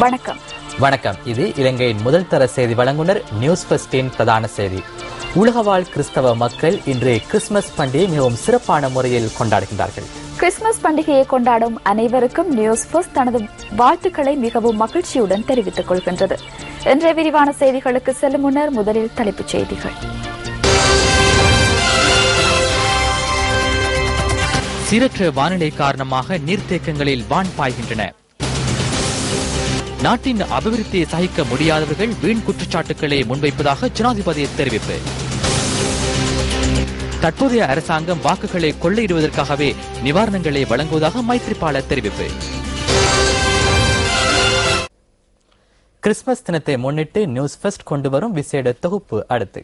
வணக்கம். இது இலங்கையின் முதல் தர செய்தி வழங்குனர் நியூஸ் ஃபர்ஸ்டின் பிரதான செய்தி. உலகவாழ் கிறிஸ்தவ மக்கள் இன்று கிறிஸ்துமஸ் பண்டிகை மிகவும் சிறப்பான முறையில் கொண்டாடுகின்றார்கள். கிறிஸ்துமஸ் பண்டிகையை கொண்டாடும் அனைவருக்கும் நியூஸ் ஃபர்ஸ்ட் தனது வாழ்த்துக்களை மிகவும் மகிழ்ச்சியுடன் தெரிவித்துக் கொள்கின்றது. இன்றைய விரிவான செய்திகளுக்கு செல்லும் முன்னர் முதலில் தலைப்புச் செய்திகள். சீரற்ற வானிலை காரணமாக நீர்த்தேக்கங்களில் வான் பாய்கின்றன. நாட்டின் அபிவிருத்தியை சகிக்க முடியாதவர்கள் வீண் குற்றச்சாட்டுக்களை முன்வைப்பதாக ஜனாதிபதி தெரிவிப்பு. தற்போதைய அரசாங்கம் வாக்குகளை கொள்ளையிடுவதற்காகவே நிவாரணங்களை வழங்குவதாக மைத்ரிபால தெரிவிப்பு. கிறிஸ்துமஸ் தினத்தை முன்னிட்டு நியூஸ் ஃபர்ஸ்ட் கொண்டு வரும் விசேட தொகுப்பு அடுத்து.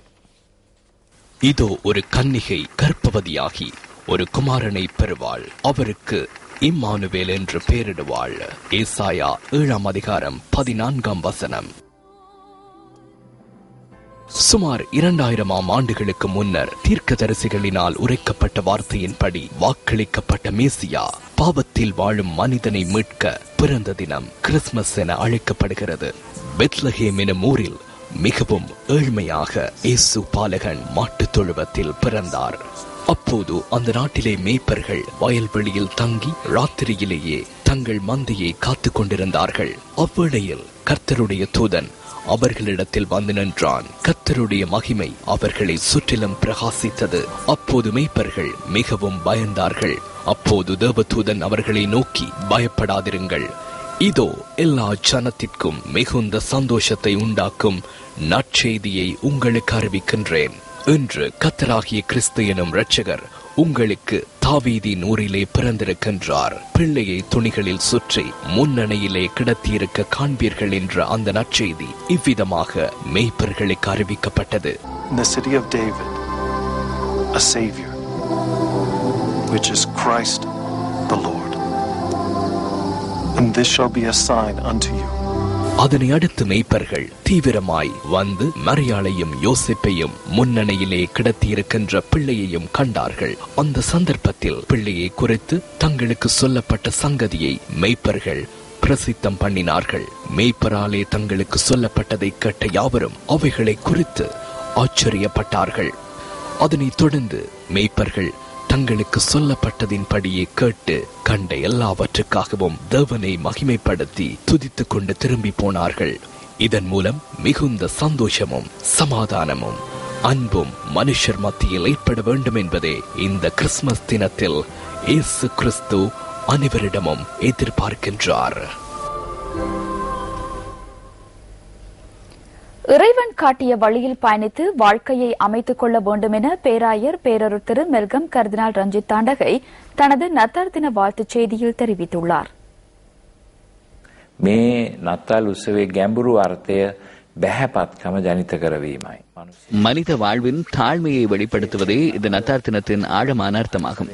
இதோ ஒரு கன்னிகை கர்ப்பவதியாகி ஒரு குமாரனை பெறுவாள், அவருக்கு இம்மானுவேல் என்று பெயரிடுவாள். ஏசாயா 7:14. சுமார் 2000 ஆண்டுகளுக்கு முன்னர் தீர்க்கதரிசிகளினால் உரைக்கப்பட்ட வார்த்தையின்படி வாக்களிக்கப்பட்ட மேசியா பாவத்தில் வாழும் மனிதனை மீட்க பிறந்த தினம் கிறிஸ்துமஸ் என அழைக்கப்படுகிறது. பெத்லஹேம் எனும் ஊரில் மிகவும் ஏழ்மையாக இயேசு பாலகன் மாட்டுத் தொழுவத்தில் பிறந்தார். அப்போது அந்த நாட்டிலே மேய்ப்பர்கள் வயல்வெளியில் தங்கி ராத்திரியிலேயே தங்கள் மந்தையை காத்து கொண்டிருந்தார்கள். அவ்வேளையில் கர்த்தருடைய தூதன் அவர்களிடத்தில் வந்து நின்றான். கர்த்தருடைய மகிமை அவர்களை சுற்றிலும் பிரகாசித்தது. அப்போது மேய்ப்பர்கள் மிகவும் பயந்தார்கள். அப்போது தேவதூதன் அவர்களை நோக்கி, பயப்படாதிருங்கள், இதோ எல்லா ஜனத்திற்கும் மிகுந்த சந்தோஷத்தை உண்டாக்கும் நற்செய்தியை உங்களுக்கு அறிவிக்கின்றேன் என்று கர்த்தராகிய கிறிஸ்து எனும் இரட்சகர் உங்களுக்கு தாவீதின் ஊரிலே பிறந்திருக்கின்றார். பிள்ளையை துணிகளில் சுற்றி முன்னணியிலே கிடத்தியிருக்க காண்பீர்கள் என்ற அந்த நற்செய்தி இவ்விதமாக மேய்ப்பர்களுக்கு அறிவிக்கப்பட்டது. In the city of David, a Savior, which is Christ the Lord. And this shall be a sign unto you. அதனை அடுத்து மேய்ப்பர்கள் தீவிரமாய் வந்து மரியாளையும் யோசேப்பையும் முன்னணியிலே கிடத்தியிருக்கின்ற பிள்ளையையும் கண்டார்கள். அந்த சந்தர்ப்பத்தில் பிள்ளையை குறித்து தங்களுக்கு சொல்லப்பட்ட சங்கதியை மேய்ப்பர்கள் பிரசித்தம் பண்ணினார்கள். மேய்ப்பராலே தங்களுக்கு சொல்லப்பட்டதை கேட்ட யாவரும் அவைகளை குறித்து ஆச்சரியப்பட்டார்கள். அதனைத் தொடர்ந்து மேய்ப்பர்கள் தங்களுக்கு சொல்லப்பட்டதின்படியே கேட்டு கண்ட எல்லாவற்றுக்காகவும் தேவனை மகிமைப்படுத்தி துதித்துக் கொண்டு திரும்பி போனார்கள். இதன் மூலம் மிகுந்த சந்தோஷமும் சமாதானமும் அன்பும் மனுஷர் மத்தியில் ஏற்பட வேண்டும் என்பதே இந்த கிறிஸ்துமஸ் தினத்தில் இயேசு கிறிஸ்து அனைவரிடமும் எதிர்பார்க்கின்றார். இறைவன் காட்டிய வழியில் பயணித்து வாழ்க்கையை அமைத்துக் கொள்ள வேண்டும் என பேராயர் பேரருட் திரு மெல்கம் கர்தினால் ரஞ்சித் தாண்டகை தனது நத்தார் தின வாழ்த்துச் செய்தியில் தெரிவித்துள்ளார். මේ නත්තල් උත්සවයේ ගැඹුරු අර්ථය බැහැපත්කම ජනිත කරවීමයි. மனித வாழ்வின் தாழ்மையை வெளிப்படுத்துவதே இந்த நத்தார் தினத்தின் ஆழமான அர்த்தமாகும்.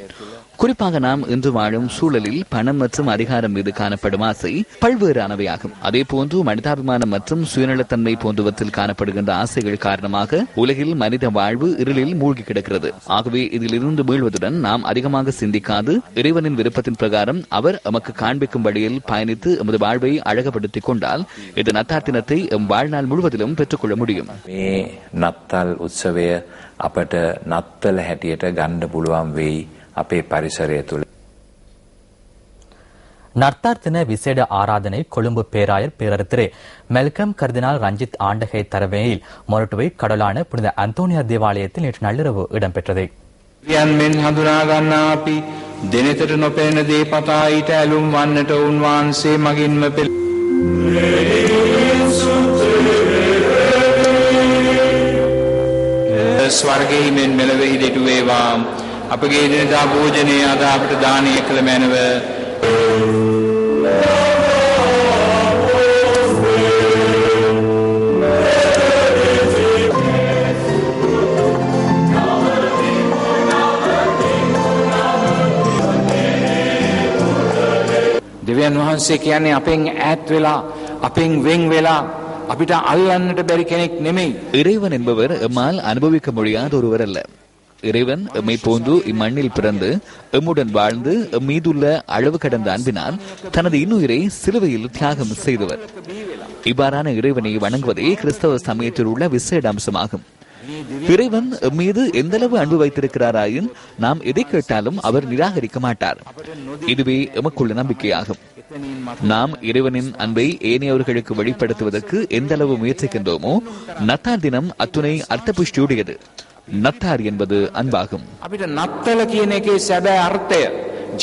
குறிப்பாக நாம் இன்று வாழும் சூழலில் பணம் மற்றும் அதிகாரம் மீது காணப்படும் ஆசை பல்வேறானவையாகும். அதே போன்று மனிதாபிமானம் மற்றும் சுயநலத்தன்மை போன்றவற்றில் காணப்படுகின்ற ஆசைகள் காரணமாக உலகில் மனித வாழ்வு இருளில் மூழ்கி கிடக்கிறது. ஆகவே இதிலிருந்து மீள்வதுடன் நாம் அதிகமாக சிந்திக்காது இறைவனின் விருப்பத்தின் பிரகாரம் அவர் எமக்கு காண்பிக்கும் வழியில் பயணித்து எமது வாழ்வை அழகுபடுத்திக் கொண்டால் இந்த நத்தார் தினத்தை எம் வாழ்நாள் முழுவதிலும் பெற்றுக்கொள்ள முடியும். මේ නත්තල් උත්සවය අපට නත්තල හැටියට ගන්න පුළුවන් වෙයි අපේ පරිසරය තුළ. நத்தார் தின விசேட ஆராதனை கொழும்பு பேராயர் பேரருட் திரு மெல்கம் கர்தினால் ரஞ்சித் ஆண்டகை தரவையில் மொரட்டுவை கடலான புனித அந்தோனியா தேவாலயத்தில் நேற்று நள்ளிரவு இடம்பெற்றது. මෙන් හඳුනා ගන්නා අපි දෙනෙතට නොපෙනෙන දේ පතා ඊට ඇලුම් වන්නට උන්වහන්සේ මගින්ම ස්වර්ගයේ මෙන් මෙලෙහි දෙටු වේවා. අපගේ දිනදා භෝජනය අද අපට දානය කළ මැනව. දෙවියන් වහන්සේ කියන්නේ අපෙන් ඈත් වෙලා අපෙන් වෙන් වෙලා අපිට අල්ලන්නට බැරි කෙනෙක් නෙමෙයි. இறைவன் என்பவர் எம்மால் அனுபவிக்க முடியாத ஒருவர் அல்ல. இறைவன் எம்மை போன்று இம்மண்ணில் பிறந்து எம்முடன் வாழ்ந்து மீதுள்ள அளவு கடந்த அன்பினால் தனது இன்னுயிரை சிலுவையில் தியாகம் செய்தவர். இவ்வாறான இறைவனை வணங்குவதே கிறிஸ்தவ சமயத்தில் உள்ள விசேட அம்சமாகும். இறைவன் மீது எந்தளவு அன்பு வைத்திருக்கிறாராயின் நாம் எதை கேட்டாலும் அவர் நிராகரிக்க மாட்டார். இதுவே எமக்குள்ள நம்பிக்கையாகும். நாம் இறைவனின் அன்பை ஏனையவர்களுக்கு வெளிப்படுத்துவதற்கு எந்த அளவு முயற்சிக்கின்றோமோ நத்தார் தினம் அத்துணை அர்த்த புஷ்டியுடையது. நத்தார் என்பது அன்பாகும். අපිට නත්තල කියන එකේ සැබෑ අර්ථය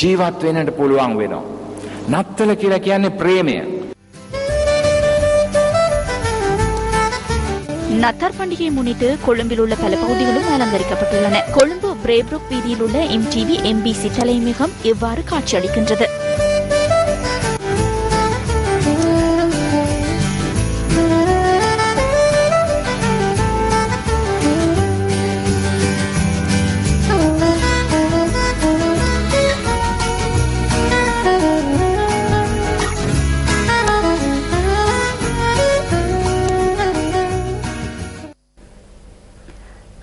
ජීවත් වෙන්නට පුළුවන් වෙනවා. නත්තල කියලා කියන්නේ ප්‍රේමය. நத்தார் பண்டிகையை முன்னிட்டு கொழும்பில் உள்ள பல பகுதிகளும் அலங்கரிக்கப்பட்டுள்ளன. கொழும்பு பிரேப்ருக் வீதியில் உள்ள MTV MBC தலைமையகம் இவ்வாறு காட்சியளிக்கின்றது.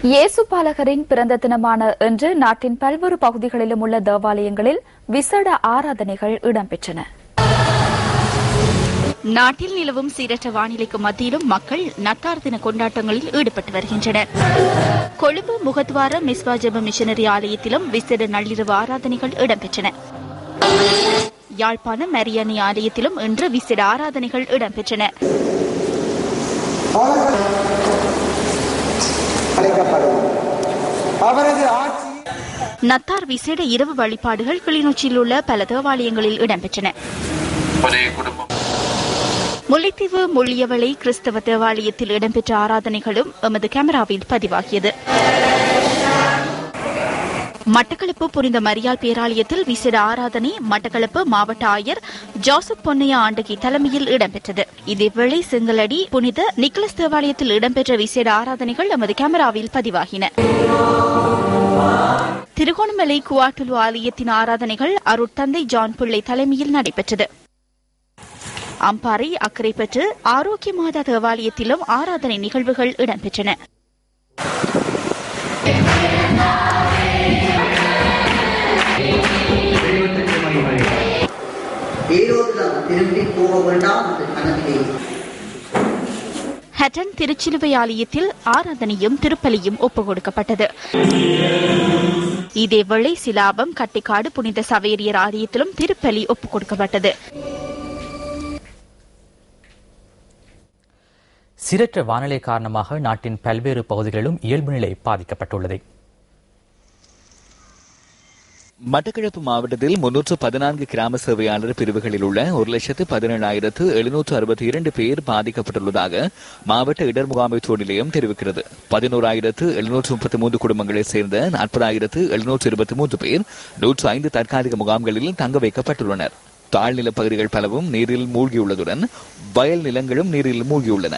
இயேசு பாலகரின் பிறந்த தினமான இன்று நாட்டின் பல்வேறு பகுதிகளிலும் உள்ள தேவாலயங்களில் விசேட ஆராதனைகள் இடம்பெற்றன. நாட்டில் நிலவும் சீரற்ற வானிலைக்கு மத்தியிலும் மக்கள் நத்தார் தின கொண்டாட்டங்களில் ஈடுபட்டு வருகின்றனர். கொழும்பு முகத்வார மிஸ்வா ஜெப மிஷனரி ஆலயத்திலும் விசேட நள்ளிரவு ஆராதனைகள் இடம்பெற்றன. யாழ்ப்பாணம் மரியணி ஆலயத்திலும் இன்று விசேட ஆராதனைகள் இடம்பெற்றன. நத்தார் விசேட இரவு வழிபாடுகள் கிளிநொச்சியில் உள்ள பல தேவாலயங்களில் இடம்பெற்றன. முல்லைத்தீவு முள்ளியவளை கிறிஸ்தவ தேவாலயத்தில் இடம்பெற்ற ஆராதனைகளும் எமது கேமராவில் பதிவாகியது. மட்டக்களப்பு புனித மரியாள் பேராலயத்தில் விசேட ஆராதனை மட்டக்களப்பு மாவட்ட ஆயர் ஜோசப் பொன்னையா ஆண்டகி தலைமையில் இடம்பெற்றது. இதேவேளை செங்கலடி புனித நிக்கலஸ் தேவாலயத்தில் இடம்பெற்ற விசேட ஆராதனைகள் எமது கேமராவில் பதிவாகின. திருகோணமலை குவாட்டுலு ஆலயத்தின் ஆராதனைகள் அருட்தந்தை ஜான் பிள்ளை தலைமையில் நடைபெற்றது. அம்பாறை அக்கரைப்பற்று ஆரோக்கிய மாதா தேவாலயத்திலும் ஆராதனை நிகழ்வுகள் இடம்பெற்றன. ஹட்டன் திருச்சிலுவை ஆலயத்தில் ஆராதனையும் திருப்பலியும் ஒப்புக் கொடுக்கப்பட்டது. இதேவேளை சிலாபம் கட்டிக்காடு புனித சவேரியர் ஆலயத்திலும் திருப்பலி ஒப்புக் கொடுக்கப்பட்டது. சீரற்ற வானிலை காரணமாக நாட்டின் பல்வேறு பகுதிகளிலும் இயல்பு நிலை பாதிக்கப்பட்டுள்ளது. மட்டக்களப்பு மாவட்டத்தில் 314 கிராம சேவையாளர் பிரிவுகளில் உள்ள 1,17,762 பேர் பாதிக்கப்பட்டுள்ளதாக மாவட்ட இடர் முகாமைத்துவ நிலையம் தெரிவிக்கிறது. 11,733 குடும்பங்களைச் சேர்ந்த 40,723 பேர் 105 தற்காலிக முகாம்களில் தங்க வைக்கப்பட்டுள்ளனர். தாழ்நில பகுதிகள் பலவும் நீரில் மூழ்கியுள்ளதுடன் வயல் நிலங்களும் நீரில் மூழ்கியுள்ளன.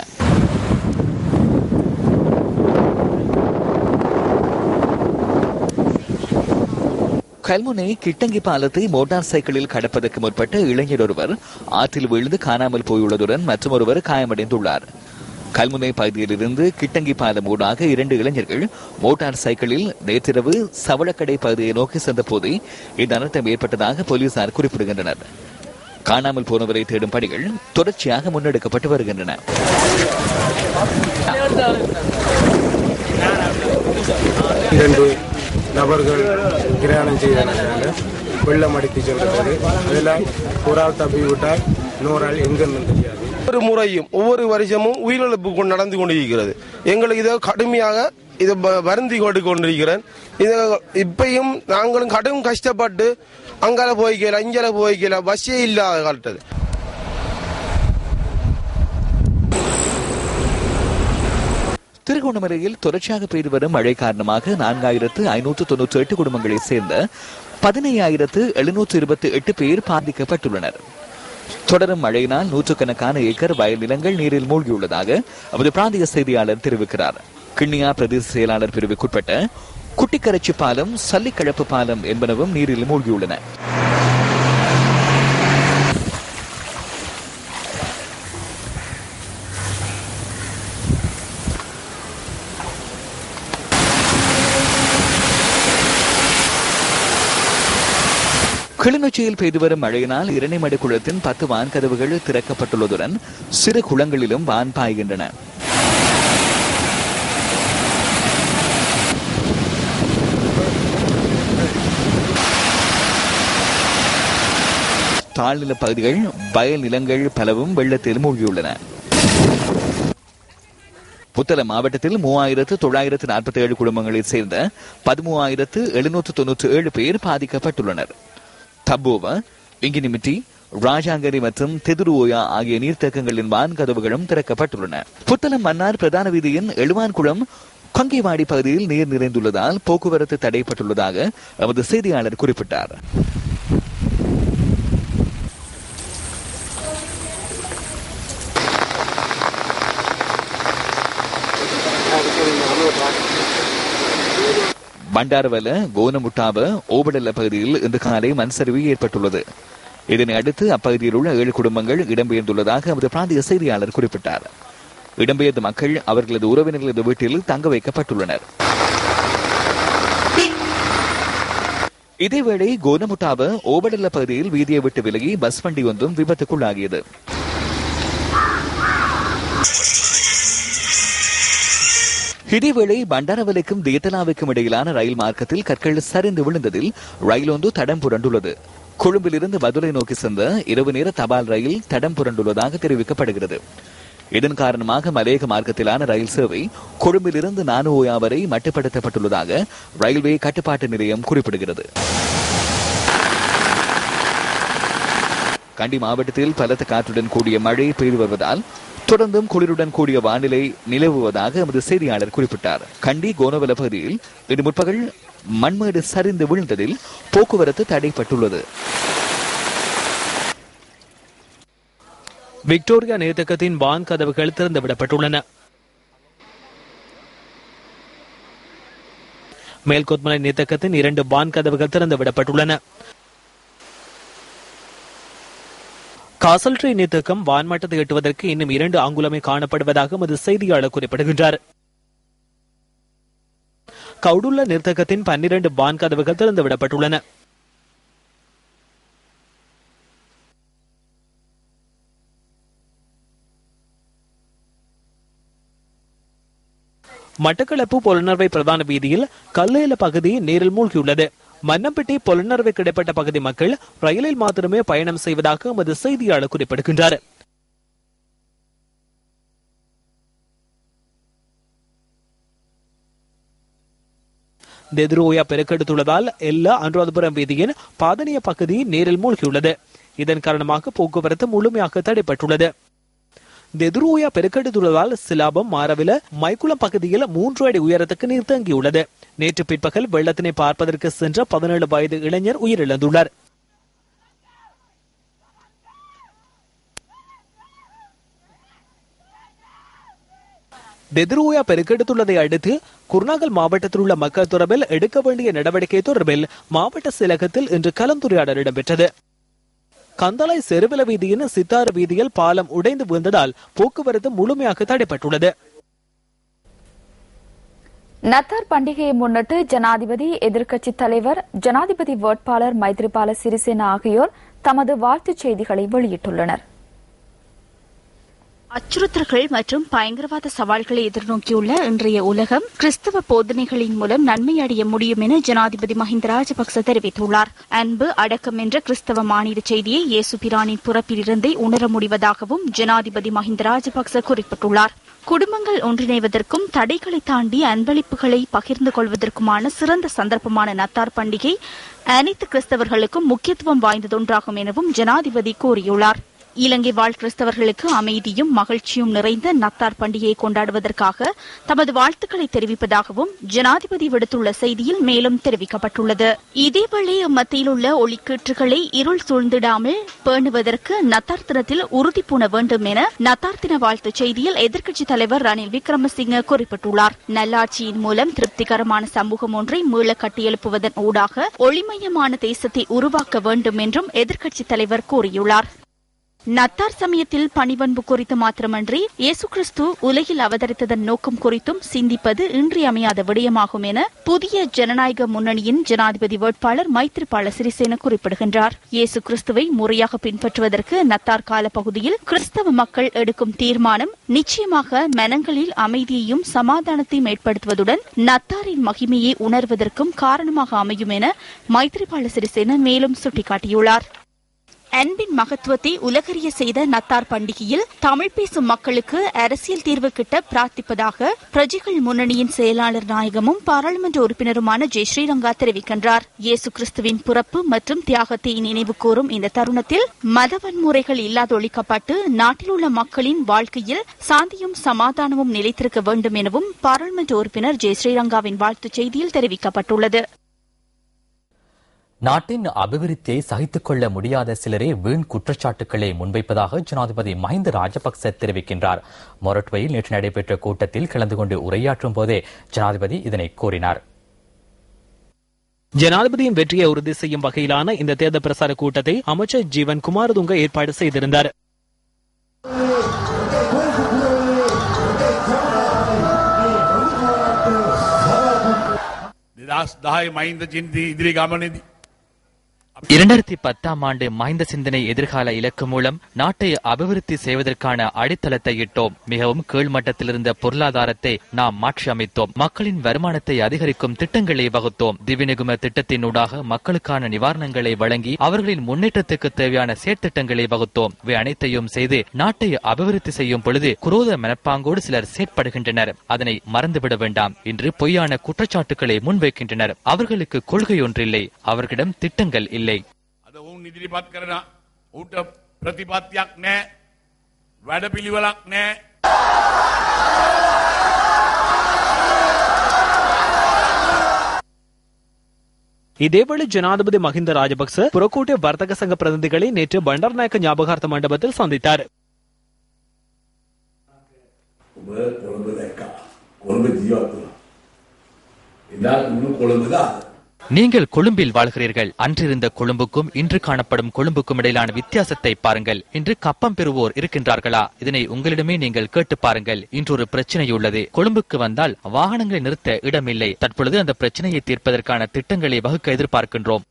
கல்முனை கிட்டங்கி பாலத்தை மோட்டார் சைக்கிளில் கடப்பதற்கு முற்பட்ட இளைஞர் ஒருவர் ஆற்றில் விழுந்து காணாமல் போயுள்ளதுடன் மற்றொருவர் காயமடைந்துள்ளார். கல்முனை பகுதியிலிருந்து கிட்டங்கி பாலம் ஊடாக 2 இளைஞர்கள் மோட்டார் சைக்கிளில் நேற்றிரவு சவளக்கடை பகுதியை நோக்கி சென்ற போதே இந்த அனர்த்தம் ஏற்பட்டதாக போலீசார் குறிப்பிடுகின்றனர். காணாமல் போனவரை தேடும் பணிகள் தொடர்ச்சியாக முன்னெடுக்கப்பட்டு வருகின்றன. நபர்கள் கிரகணம் செய்தனால வெள்ளம் அடித்து சென்றது. அதில் ஒரு ஆள் தப்பி விட்டால் இன்னொரு ஆள் எங்கன்னு தெரியாது. ஒவ்வொரு முறையும் ஒவ்வொரு வருஷமும் உயிரிழப்பு நடந்து கொண்டிருக்கிறது. எங்களுக்கு இதை கடுமையாக இதை வருந்தி கொண்டிருக்கிறேன். இதை இப்பையும் நாங்களும் கடும் கஷ்டப்பட்டு அங்கால போய்க்கல இங்கால போய்க்கல பஸ்ஸே இல்லாத காலத்தது. திருகோணமலையில் தொடர்ச்சியாக பெய்து வரும் மழை காரணமாக 4,598 குடும்பங்களைச் சேர்ந்த 15,728 பேர் பாதிக்கப்பட்டுள்ளனர். தொடரும் மழையினால் நூற்றுக்கணக்கான ஏக்கர் வயல் நிலங்கள் நீரில் மூழ்கியுள்ளதாக அவரது பிராந்திய செய்தியாளர் தெரிவிக்கிறார். கிண்ணியா பிரதேச செயலாளர் பிரிவுக்குட்பட்ட குட்டிக்கரைச்சி பாலம், சல்லிக்கழப்பு பாலம் என்பனவும் நீரில் மூழ்கியுள்ளன. கிளிநொச்சியில் பெய்து வரும் மழையினால் இரணைமடு குளத்தின் 10 வான்கதவுகள் திறக்கப்பட்டுள்ளதுடன் சிறு குளங்களிலும் வான் பாய்கின்றன. தாழ்நில பகுதிகள், வயல் நிலங்கள் பலவும் வெள்ளத்தில் மூழ்கியுள்ளன. புத்தளம் மாவட்டத்தில் 3947 குடும்பங்களைச் சேர்ந்த 13,797 பேர் பாதிக்கப்பட்டுள்ளனர். தப்போவ, இங்கினிமிட்டி, ராஜாங்கரி மற்றும் தெதுருவோயா ஆகிய நீர்த்தேக்கங்களின் வான்கதவுகளும் திறக்கப்பட்டுள்ளன. புத்தளம் மன்னார் பிரதான வீதியின் எழுவான்குளம் கொங்கைவாடி பகுதியில் நீர் நிறைந்துள்ளதால் போக்குவரத்து தடைப்பட்டுள்ளதாக எமது செய்தியாளர் குறிப்பிட்டார். பண்டாரவல, கோனமுட்டாவ, ஓபடல்ல பகுதியில் இன்று காலை மண் சரிவு ஏற்பட்டுள்ளது. இதனை அடுத்து அப்பகுதியில் உள்ள 7 குடும்பங்கள் இடம்பெயர்ந்துள்ளதாக நமது பிராந்திய செய்தியாளர் குறிப்பிட்டார். இடம்பெயர்ந்த மக்கள் அவர்களது உறவினர்களது வீட்டில் தங்க வைக்கப்பட்டுள்ளனர். இதேவேளை கோனமுட்டாவ, ஓபடல்ல பகுதியில் வீதியை விட்டு விலகி பஸ் வண்டி ஒன்றும் விபத்துக்குள்ளாகியது. இதேவேளை பண்டாரவலைக்கும் தேத்தலாவுக்கும் இடையிலான ரயில் மார்க்கத்தில் கற்கள் சரிந்து விழுந்ததில் ரயில் ஒன்று தடம் புரண்டுள்ளது. கொழும்பிலிருந்து மதுரை நோக்கி சென்ற இரவு நேர தபால் ரயில் தடம் புரண்டுள்ளதாக தெரிவிக்கப்படுகிறது. இதன் காரணமாக மலையக மார்க்கத்திலான ரயில் சேவை கொழும்பிலிருந்து நானுஓயா வரை மட்டுப்படுத்தப்பட்டுள்ளதாக ரயில்வே கட்டுப்பாட்டு நிலையம் குறிப்பிடுகிறது. கண்டி மாவட்டத்தில் பலத்த காற்றுடன் கூடிய மழை பெய்து வருவதால் தொடர்ந்தும் குளிருடன் கூடிய வானிலை நிலவுவதாக எமது செய்தியாளர் குறிப்பிட்டார். கண்டி கோனவல பகுதியில் இன்று முற்பகல் மண்மேடு சரிந்து விழுந்ததில் போக்குவரத்து தடைப்பட்டுள்ளது. விக்டோரியா நீர்த்தேக்கத்தின் வான் கதவுகள் திறந்துவிடப்பட்டுள்ளன. மேல்கொத்மலை நீர்த்தேக்கத்தின் 2 வான் கதவுகள் திறந்துவிடப்பட்டுள்ளன. காசல்ட்ரி நீர்த்தேக்கம் வான்மட்டத்தை எட்டுவதற்கு இன்னும் 2 அங்குலமே காணப்படுவதாக எமது செய்தியாளர் குறிப்பிடுகின்றார். கவுடுள்ள நீர்த்தேக்கத்தின் 12 வான் கதவுகள் திறந்துவிடப்பட்டுள்ளன. மட்டக்களப்பு பொலனர்வை பிரதான வீதியில் கல்லேல பகுதி நீரில் மூழ்கியுள்ளது. மன்னம்பட்டி பொலனர்வை கிடைப்பட்ட பகுதி மக்கள் ரயிலில் மாத்திரமே பயணம் செய்வதாக எமது செய்தியாளர் குறிப்பிடுகின்றார். தெதுரோயா பெருக்கெடுத்துள்ளதால் எல்லா அனுராதபுரம் வீதியின் பாதனிய பகுதி நீரில் மூழ்கியுள்ளது. இதன் காரணமாக போக்குவரத்து முழுமையாக தடைப்பட்டுள்ளது. தெதுரோயா பெருக்கெடுத்துள்ளதால் சிலாபம், மாரவில, மைக்குளம் பகுதியில் 3 அடி உயரத்துக்கு நீர் தேங்கியுள்ளது. நேற்று பிற்பகல் வெள்ளத்தினை பார்ப்பதற்கு சென்ற 17 வயது இளைஞர் உயிரிழந்துள்ளார். தெதுரோயா பெருக்கெடுத்துள்ளதை அடுத்து குருநாகல் மாவட்டத்தில் உள்ள மக்கள் தொடர்பில் எடுக்க வேண்டிய நடவடிக்கை தொடர்பில் மாவட்ட செயலகத்தில் இன்று கலந்துரையாடல் இடம்பெற்றது. கந்தளை செருவில வீதியின் சித்தாறு வீதியில் பாலம் உடைந்து விழுந்ததால் போக்குவரத்து முழுமையாக தடைப்பட்டுள்ளது. நத்தார் பண்டிகையை முன்னிட்டு ஜனாதிபதி, எதிர்க்கட்சித் தலைவர், ஜனாதிபதி வேட்பாளர் மைத்ரிபால சிறிசேனா ஆகியோர் தமது வாழ்த்துச் செய்திகளை வெளியிட்டுள்ளனர். அச்சுறுத்தல்கள் மற்றும் பயங்கரவாத சவால்களை எதிர்நோக்கியுள்ள இன்றைய உலகம் கிறிஸ்தவ போதனைகளின் மூலம் நன்மை அடைய முடியும் என ஜனாதிபதி மஹிந்த ராஜபக்ச தெரிவித்துள்ளார். அன்பு, அடக்கம் என்ற கிறிஸ்தவ மானிட செய்தியை இயேசு பிரானின் பிறப்பிலிருந்தே உணர முடிவதாகவும் ஜனாதிபதி மஹிந்த ராஜபக்ச குறிப்பிட்டுள்ளார். குடும்பங்கள் ஒன்றிணைவதற்கும் தடைகளை தாண்டி அன்பளிப்புகளை பகிர்ந்து கொள்வதற்குமான சிறந்த சந்தர்ப்பமான நத்தார் பண்டிகை அனைத்து கிறிஸ்தவர்களுக்கும் முக்கியத்துவம் வாய்ந்ததொன்றாகும் எனவும் ஜனாதிபதி கூறியுள்ளார். இலங்கை வாழ் கிறிஸ்தவர்களுக்கு அமைதியும் மகிழ்ச்சியும் நிறைந்த நத்தார் பண்டிகையை கொண்டாடுவதற்காக தமது வாழ்த்துக்களை தெரிவிப்பதாகவும் ஜனாதிபதி விடுத்துள்ள செய்தியில் மேலும் தெரிவிக்கப்பட்டுள்ளது. இதேவேளை மத்தியில் உள்ள ஒளிக்கீற்றுகளை இருள் சூழ்ந்திடாமல் பேணுவதற்கு நத்தார் தினத்தில் உறுதி பூண வேண்டும் என நத்தார் தின வாழ்த்துச் செய்தியில் எதிர்க்கட்சித் தலைவர் ரணில் விக்ரமசிங்க குறிப்பிட்டுள்ளார். நல்லாட்சியின் மூலம் திருப்திகரமான சமூகம் ஒன்றை மீள கட்டியெழுப்புவதன் ஊடாக ஒளிமயமான தேசத்தை உருவாக்க வேண்டும் என்றும் எதிர்க்கட்சித் தலைவர் கூறியுள்ளார். நத்தார் சமயத்தில் பணிவன்பு குறித்து மாத்திரமன்றி இயேசு கிறிஸ்து உலகில் அவதரித்ததன் நோக்கம் குறித்தும் சிந்திப்பது இன்றியமையாத விடயமாகும் என புதிய ஜனநாயக முன்னணியின் ஜனாதிபதி வேட்பாளர் மைத்ரிபால சிறிசேன குறிப்பிடுகின்றார். இயேசு கிறிஸ்துவை முறையாக பின்பற்றுவதற்கு நத்தார் கால பகுதியில் கிறிஸ்தவ மக்கள் எடுக்கும் தீர்மானம் நிச்சயமாக மனங்களில் அமைதியையும் சமாதானத்தையும் ஏற்படுத்துவதுடன் நத்தாரின் மகிமையை உணர்வதற்கும் காரணமாக அமையும் என மைத்ரிபால சிறிசேன மேலும் சுட்டிக்காட்டியுள்ளார். அன்பின் மகத்துவத்தை உலகறிய செய்த நத்தார் பண்டிகையில் தமிழ் பேசும் மக்களுக்கு அரசியல் தீர்வு கிட்ட பிரார்த்திப்பதாக பிரஜைகள் முன்னணியின் செயலாளர் நாயகமும் பாராளுமன்ற உறுப்பினருமான ஜெய் ஸ்ரீரங்கா தெரிவிக்கின்றார். இயேசு கிறிஸ்துவின் பிறப்பு மற்றும் தியாகத்தை நினைவு கூறும் இந்த தருணத்தில் மத வன்முறைகள் இல்லாதொழிக்கப்பட்டு நாட்டில் உள்ள மக்களின் வாழ்க்கையில் சாந்தியும் சமாதானமும் நிலைத்திருக்க வேண்டும் எனவும் பாராளுமன்ற உறுப்பினர் ஜெய் ஸ்ரீரங்காவின் வாழ்த்துச் செய்தியில் தெரிவிக்கப்பட்டுள்ளது. நாட்டின் அபிவிருத்தியை சகித்துக் கொள்ள முடியாத சிலரே வீண் குற்றச்சாட்டுக்களை முன்வைப்பதாக ஜனாதிபதி மஹிந்த ராஜபக்ச தெரிவிக்கின்றார். மொரட்டுவையில் நேற்று நடைபெற்ற கூட்டத்தில் கலந்து கொண்டு உரையாற்றும் போதே ஜனாதிபதி இதனை கூறினார். ஜனாதிபதியின் வெற்றியை உறுதி செய்யும் வகையிலான இந்த தேர்தல் பிரசார கூட்டத்தை அமைச்சர் ஜீவன் குமாரதுங்க ஏற்பாடு செய்திருந்தார். මහින්ද චින්තී ඉදිරි ගමනේදී 2010 ஆண்டு மஹிந்த சிந்தனை எதிர்கால இலக்கு மூலம் நாட்டை அபிவிருத்தி செய்வதற்கான அடித்தளத்தை இட்டோம். மிகவும் கீழ்மட்டத்தில் இருந்த பொருளாதாரத்தை நாம் மாற்றி அமைத்தோம். மக்களின் வருமானத்தை அதிகரிக்கும் திட்டங்களை வகுத்தோம். திவிநிகும திட்டத்தினூடாக மக்களுக்கான நிவாரணங்களை வழங்கி அவர்களின் முன்னேற்றத்துக்கு தேவையான செயற்திட்டங்களை வகுத்தோம். இவை அனைத்தையும் செய்து நாட்டை அபிவிருத்தி செய்யும் பொழுது குரோத மனப்பாங்கோடு சிலர் செயற்படுகின்றனர். அதனை மறந்துவிட வேண்டாம். இன்று பொய்யான குற்றச்சாட்டுக்களை முன்வைக்கின்றனர். அவர்களுக்கு கொள்கை ஒன்றில்லை, அவர்களிடம் திட்டங்கள் இல்லை. ඔවුන් ඉදිරිපත් කරන ඌට ප්‍රතිපත්තියක් නැහැ, වැඩපිළිවෙලක් නැහැ. இதேவேளை ஜனாதிபதி மஹிந்த ராஜபக்ச புறக்கோட்டை வர்த்தக சங்க பிரதிநிதிகளை நேற்று பண்டாரநாயக்க ஞாபகார்த்த மண்டபத்தில் சந்தித்தார். நீங்கள் கொழும்பில் வாழ்கிறீர்கள். அன்றிருந்த கொழும்புக்கும் இன்று காணப்படும் கொழும்புக்கும் இடையிலான வித்தியாசத்தை பாருங்கள். இன்று கப்பம் பெறுவோர் இருக்கின்றார்களா? இதனை உங்களிடமே நீங்கள் கேட்டு பாருங்கள். இன்று ஒரு பிரச்சனை உள்ளது. கொழும்புக்கு வந்தால் வாகனங்களை நிறுத்த இடமில்லை. தற்பொழுது அந்த பிரச்சனையை தீர்ப்பதற்கான திட்டங்களை வகுக்க எதிர்பார்க்கின்றோம்.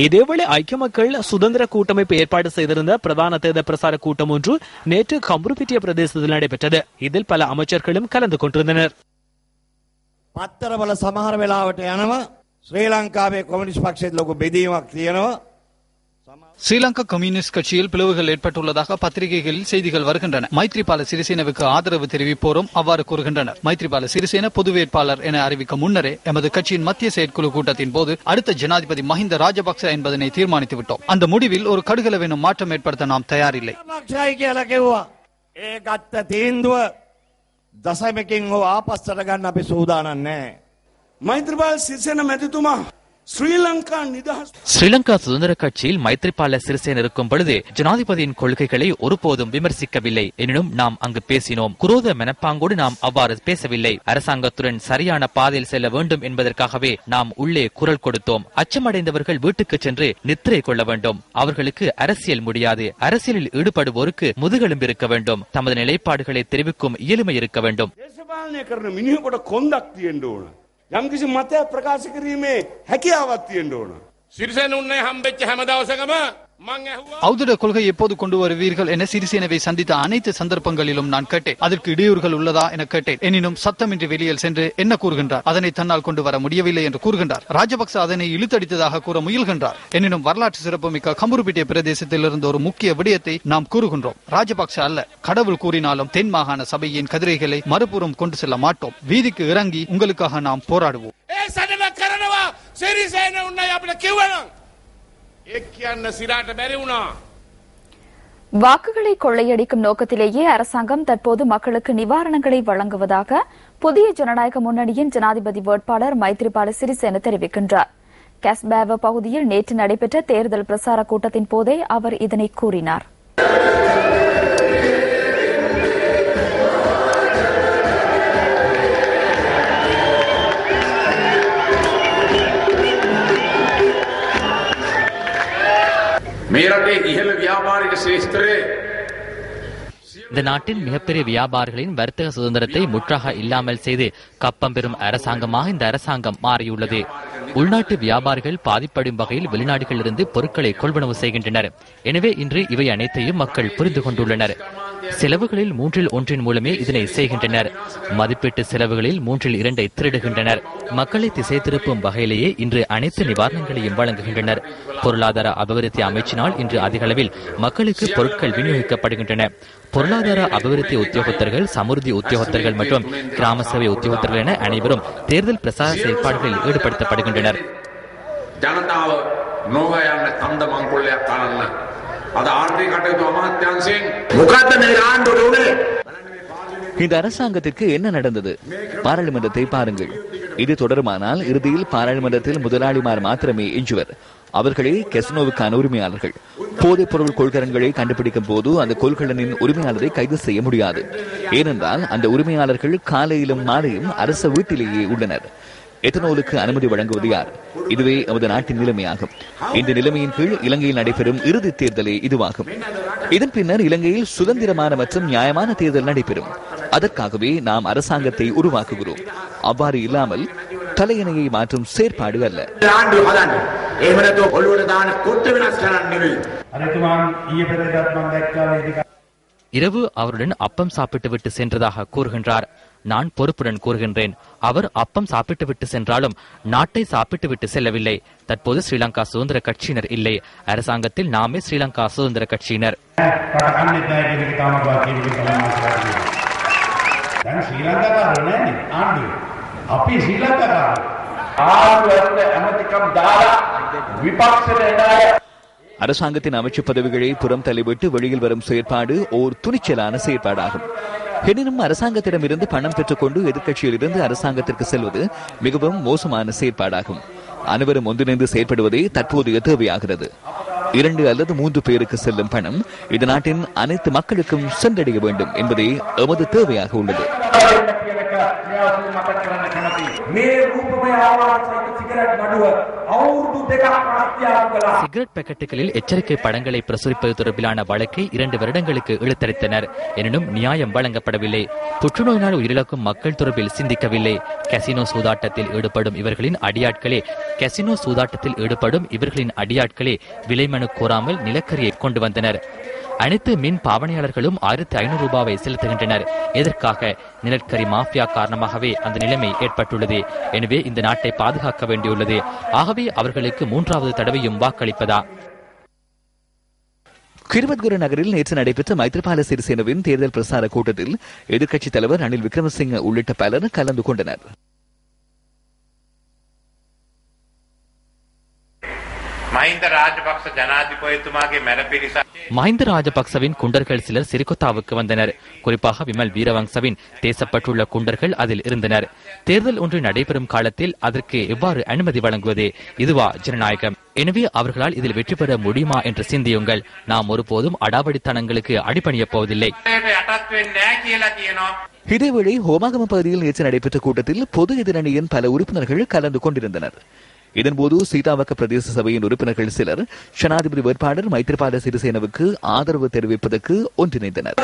இதேவேளை ஐக்கிய மக்கள் சுதந்திர கூட்டமைப்பு ஏற்பாடு செய்திருந்த பிரதான தேர்தல் பிரசார கூட்டம் ஒன்று நேற்று கம்புருப்பிட்டிய பிரதேசத்தில் நடைபெற்றது. இதில் பல அமைச்சர்களும் கலந்து கொண்டிருந்தனர். පත්තරවල සමහර වෙලාවට යනවා ශ්‍රී ලංකාවේ කොමියුනිස්ට් පක්ෂයේ ලොකු බෙදීමක් තියෙනවා. ஸ்ரீலங்கா கம்யூனிஸ்ட் கட்சியில் பிளவுகள் ஏற்பட்டுள்ளதாக பத்திரிகைகளில் செய்திகள் வருகின்றன. மைத்ரிபால சிறிசேனவுக்கு ஆதரவு தெரிவிப்போரும் அவ்வாறு கூறுகின்றனர். மைத்ரிபால சிறிசேன பொது வேட்பாளர் என அறிவிக்க முன்னரே எமது கட்சியின் மத்திய செயற்குழு கூட்டத்தின் போது அடுத்த ஜனாதிபதி மஹிந்த ராஜபக்ச என்பதனை தீர்மானித்து விட்டோம். அந்த முடிவில் ஒரு கடுகளவேனும் மாற்றம் ஏற்படுத்த நாம் தயாரில்லை. மைத்ரிபால சிறிசேன மெதுமா ஸ்ரீலங்கா சுதந்திர கட்சியில் மைத்ரிபால சிறிசேன இருக்கும் பொழுது ஜனாதிபதியின் கொள்கைகளை ஒருபோதும் விமர்சிக்கவில்லை. எனினும் நாம் அங்கு பேசினோம். குரோத மனப்பாங்கோடு நாம் அவ்வாறு பேசவில்லை. அரசாங்கத்துடன் சரியான பாதையில் செல்ல வேண்டும் என்பதற்காகவே நாம் உள்ளே குரல் கொடுத்தோம். அச்சமடைந்தவர்கள் வீட்டுக்கு சென்று நித்திரை கொள்ள வேண்டும். அவர்களுக்கு அரசியல் முடியாது. அரசியலில் ஈடுபடுவோருக்கு முதுகெலும்பு இருக்க வேண்டும். தமது நிலைப்பாடுகளை தெரிவிக்கும் இயலுமை இருக்க வேண்டும். යම්කිසි මතයක් ප්‍රකාශ කිරීමේ හැකියාවක් තියෙන්න ඕන. සිරිසේන උන්නේ හම්බෙච්ච හැම දවසකම මං ඇහුවා ஔதட கொள்கை எப்போது கொண்டு வருவீர்கள் என சிறிசேனவை சந்தித்த அனைத்து சந்தர்ப்பங்களிலும் நான் கேட்டேன். அதற்கு இடையூறுகள் உள்ளதா என கேட்டேன். எனினும் சத்தமின்றி வெளியில் சென்று என்ன கூறுகின்றார்? அதனை தன்னால் கொண்டு வர முடியவில்லை என்று கூறுகின்றார். ராஜபக்ச அதனை இழுத்தடித்ததாக கூற முயல்கின்றார். எனினும் வரலாற்று சிறப்புமிக்க கம்புருப்பிட்டிய பிரதேசத்தில் இருந்த ஒரு முக்கிய விடயத்தை நாம் கூறுகின்றோம். ராஜபக்ச அல்ல, கடவுள் கூறினாலும் தென் மாகாண சபையின் கதிரைகளை மறுபுறம் கொண்டு செல்ல மாட்டோம். வீதிக்கு இறங்கி உங்களுக்காக நாம் போராடுவோம். வாக்குகளை கொள்ளையடிக்கும் நோக்கத்திலேயே அரசாங்கம் தற்போது மக்களுக்கு நிவாரணங்களை வழங்குவதாக புதிய ஜனநாயக முன்னணியின் ஜனாதிபதி வேட்பாளர் மைத்ரிபால சிறிசேன தெரிவிக்கின்றார். கஸ்பேவ பகுதியில் நேற்று நடைபெற்ற தேர்தல் பிரசார கூட்டத்தின் போதே அவர் இதனை கூறினார். இந்த நாட்டின் மிகப்பெரிய வியாபாரிகளின் வர்த்தக சுதந்திரத்தை முற்றாக இல்லாமல் செய்து கப்பம் பெறும் அரசாங்கமாக இந்த அரசாங்கம் மாறியுள்ளது. உள்நாட்டு வியாபாரிகள் பாதிப்படையும் வகையில் வெளிநாடுகளிலிருந்து பொருட்களை கொள்வனவு செய்கின்றனர். எனவே இன்று இவை அனைத்தையும் மக்கள் புரிந்து கொண்டுள்ளனர். செலவுகளில் 1/3 மூலமே இதனை செய்கின்றனர். மதிப்பீட்டு செலவுகளில் 2/3 திருடுகின்றனர். மக்களை திசை திருப்பும் வகையிலேயே இன்று அனைத்து நிவாரணங்களையும் வழங்குகின்றனர். பொருளாதார அபிவிருத்தி அமைச்சினால் இன்று அதிக அளவில் மக்களுக்கு பொருட்கள் விநியோகிக்கப்படுகின்றன. பொருளாதார அபிவிருத்தி உத்தியோகத்தர்கள், சமுர்த்தி உத்தியோகத்தர்கள் மற்றும் கிராம சேவை உத்தியோகத்தர்கள் என அனைவரும் தேர்தல் பிரசார செயல்பாடுகளில் ஈடுபடுத்தப்படுகின்றனர். இந்த அரசாங்கத்திற்கு என்ன நடந்தது? பாராளுமன்றத்தை பாருங்கள். இது தொடருமானால் இறுதியில் பாராளுமன்றத்தில் முதலாளிமார் மாத்திரமே எஞ்சுவர். அவர்களே கெசினோவுக்கான உரிமையாளர்கள். போதைப் பொருள் கொள்கலன்களை கண்டுபிடிக்கும் போது அந்த கொள்கலனின் உரிமையாளரை கைது செய்ய முடியாது. ஏனென்றால் அந்த உரிமையாளர்கள் காலையிலும் மாலையும் அரச வீட்டிலேயே உள்ளனர். எத்தனோலுக்கு அனுமதி வழங்குவது யார்? இதுவே நமது நாட்டின் நிலைமையாகும். இந்த நிலைமையின் கீழ் இலங்கையில் நடைபெறும் இறுதி தேர்தலே இதுவாகும். இதன் பின்னர் இலங்கையில் சுதந்திரமான மற்றும் நியாயமான தேர்தல் நடைபெறும். அதற்காகவே நாம் அரசாங்கத்தை உருவாக்குகிறோம். அவ்வாறு இல்லாமல் தலையணையை மாற்றும் செயற்பாடு அல்ல. இரவு அவருடன் அப்பம் சாப்பிட்டு விட்டு சென்றதாக கூறுகின்றார். நான் பொறுப்புடன் கூறுகின்றேன், அவர் அப்பம் சாப்பிட்டு விட்டு சென்றாலும் நாட்டை சாப்பிட்டு விட்டு செல்லவில்லை. தற்போது ஸ்ரீலங்கா சுதந்திர கட்சியினர் இல்லை, அரசாங்கத்தில் நாமே ஸ்ரீலங்கா சுதந்திர கட்சியினர். அரசாங்கத்தின் அமைச்சு பதவிகளை புறம் தள்ளிவிட்டு வெளியில் வரும் செயற்பாடு ஓர் துணிச்சலான செயற்பாடாகும். எனினும் அரசாங்கத்திடமிருந்து பணம் பெற்றுக்கொண்டு எதிர்க்கட்சியில் இருந்து அரசாங்கத்திற்கு செல்வது மிகவும் மோசமான செயற்பாடாகும். அனைவரும் ஒன்றிணைந்து செயற்படுவதே தற்போதைய தேவையாகிறது. 2 அல்லது 3 பேருக்கு செல்லும் பணம் இந்த நாட்டின் அனைத்து மக்களுக்கும் சென்றடைய வேண்டும் என்பதே எமது தேவையாக உள்ளது. சிகரெட் பாக்கெட்டுகளில் எச்சரிக்கை படங்களை பிரசுரிப்பது தொடர்பிலான வழக்கை 2 வருடங்களுக்கு இழுத்தடித்தனர். எனினும் நியாயம் வழங்கப்படவில்லை. புற்றுநோயினால் உயிரிழக்கும் மக்கள் தொடர்பில் சிந்திக்கவில்லை. கசினோ சூதாட்டத்தில் ஈடுபடும் இவர்களின் அடியாட்களே விலைமனு கோராமல் நிலக்கரியை கொண்டு வந்தனர். அனைத்து மின் பாவனையாளர்களும் 1500 ரூபாவை செலுத்துகின்றனர். எதற்காக? நிலக்கரி மாஃபியா காரணமாகவே அந்த நிலைமை ஏற்பட்டுள்ளது. எனவே இந்த நாட்டை பாதுகாக்க வேண்டியுள்ளது. ஆகவே அவர்களுக்கு 3வது தடவையும் வாக்களிப்பதா? கிருவத்குரு நகரில் நேற்று நடைபெற்ற மைத்ரிபால சிறிசேனவின் தேர்தல் பிரசார கூட்டத்தில் எதிர்க்கட்சித் தலைவர் ரணில் விக்ரமசிங்க உள்ளிட்ட பலர் கலந்து கொண்டனர். மஹிந்த ராஜபக்சவின் குண்டர்கள் சிலர் சிறிகொத்தாவுக்கு வந்தனர். குறிப்பாக விமல் வீரவங்சவின் தேசப்பட்டுள்ள குண்டர்கள் அதில் இருந்தனர். தேர்தல் ஒன்று நடைபெறும் காலத்தில் அதற்கு எவ்வாறு அனுமதி வழங்குவது? இதுவா ஜனநாயகம்? எனவே அவர்களால் இதில் வெற்றி பெற முடியுமா என்று சிந்தியுங்கள். நாம் ஒருபோதும் அடாவடித்தனங்களுக்கு அடிபணியப் போவதில்லை. இதேவேளை ஹோமாகம பகுதியில் நேற்று நடைபெற்ற கூட்டத்தில் பொது எதிரணியின் பல உறுப்பினர்கள் கலந்து கொண்டிருந்தனர். இதன்போது சீதாவக்க பிரதேச சபையின் உறுப்பினர்கள் சிலர் ஜனாதிபதி வேட்பாளர் மைத்ரிபால சிறிசேனவுக்கு ஆதரவு தெரிவிப்பதற்கு ஒன்றிணைந்தனர்.